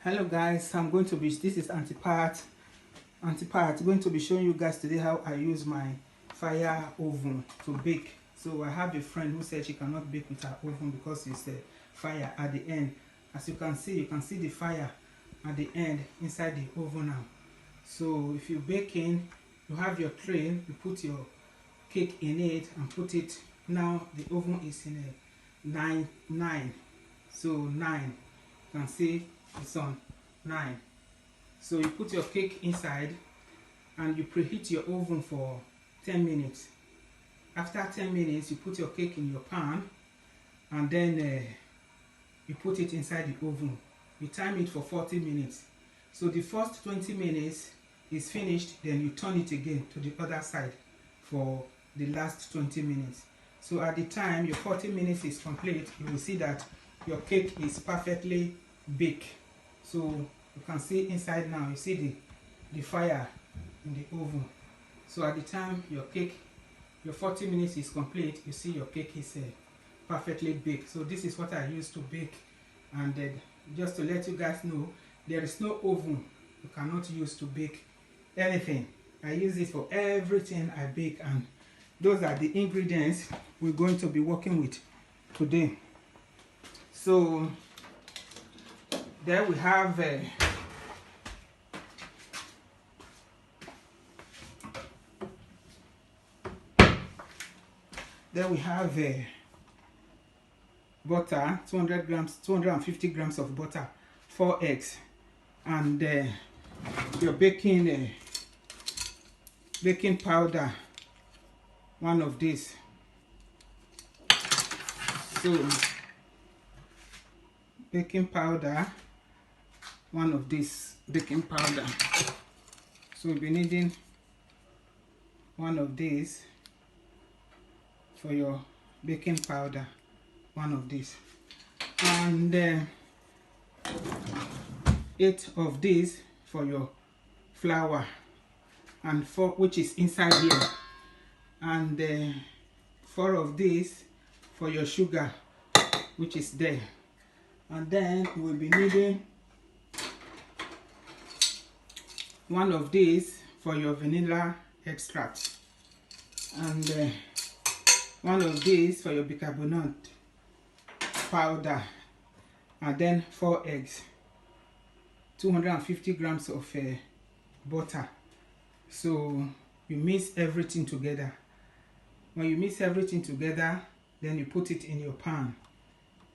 Hello guys, this is Aunty Pat. Going to be showing you guys today how I use my fire oven to bake. So I have a friend who said she cannot bake with her oven because it's a fire at the end. As you can see the fire at the end inside the oven now. So if you're baking, you have your tray, you put your cake in it and put it. Now the oven is in a 9. So 9, you can see it's on 9. So you put your cake inside and you preheat your oven for 10 minutes. After 10 minutes, you put your cake in your pan and then you put it inside the oven. You time it for 40 minutes. So the first 20 minutes is finished, then you turn it again to the other side for the last 20 minutes. So at the time your 40 minutes is complete, you will see that your cake is perfectly baked. So you can see inside now, you see the fire in the oven. So at the time your 40 minutes is complete, you see your cake is perfectly baked. So this is what I use to bake. And just to let you guys know, there is no oven you cannot use to bake anything. I use it for everything I bake, and those are the ingredients we're going to be working with today. So there we have butter, 200 grams, 250 grams of butter, 4 eggs, and your baking powder, one of these. So baking powder, one of this baking powder. So we'll be needing one of these for your baking powder, one of these, and 8 of these for your flour, and 4 which is inside here, and 4 of these for your sugar, which is there. And then we'll be needing one of these for your vanilla extract, and one of these for your bicarbonate powder, and then 4 eggs, 250 grams of butter. So you mix everything together. When you mix everything together, then you put it in your pan.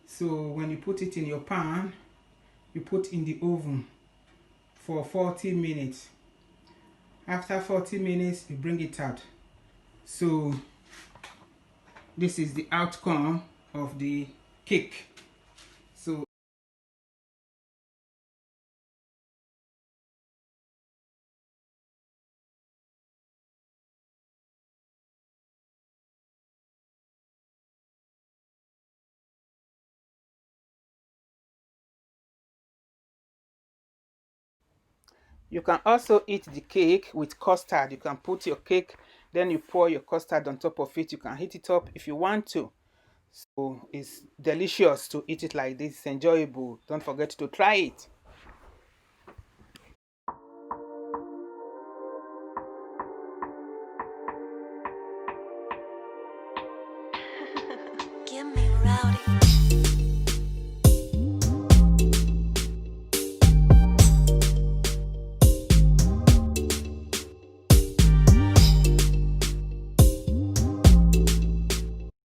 So when you put it in your pan, you put in the oven for 40 minutes. After 40 minutes, you bring it out. So this is the outcome of the cake. So you can also eat the cake with custard. You can put your cake, then you pour your custard on top of it. You can heat it up if you want to. So it's delicious to eat it like this. It's enjoyable. Don't forget to try it.